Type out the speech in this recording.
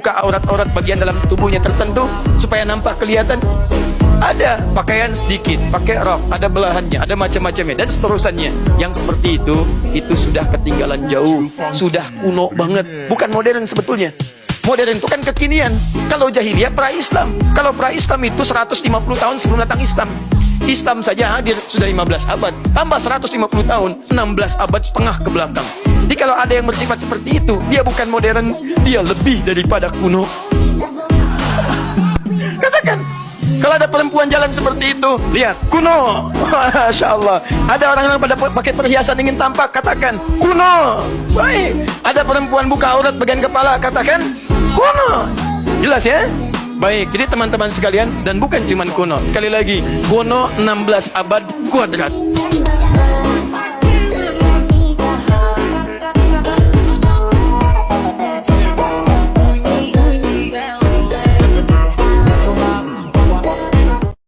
buka aurat-aurat bagian dalam tubuhnya tertentu supaya nampak kelihatan. Ada pakaian sedikit, pakai rok, ada belahannya, ada macam-macamnya dan seterusnya. Yang seperti itu sudah ketinggalan jauh, sudah kuno banget, bukan modern sebetulnya. Modern itu kan kekinian. Kalau jahiliyah pra-Islam. Kalau pra-Islam itu 150 tahun sebelum datang Islam. Islam saja hadir sudah 15 abad, tambah 150 tahun, 16 abad setengah ke belakang. Jadi kalau ada yang bersifat seperti itu, dia bukan modern, dia lebih daripada kuno. Katakan, kalau ada perempuan jalan seperti itu, lihat, kuno. Masya Allah. Ada orang yang pada pakai perhiasan ingin tampak, katakan, kuno. Baik. Ada perempuan buka aurat bagian kepala, katakan, kuno. Jelas ya? Baik, jadi teman-teman sekalian, dan bukan cuma kuno. Sekali lagi, kuno 16 abad kuadrat.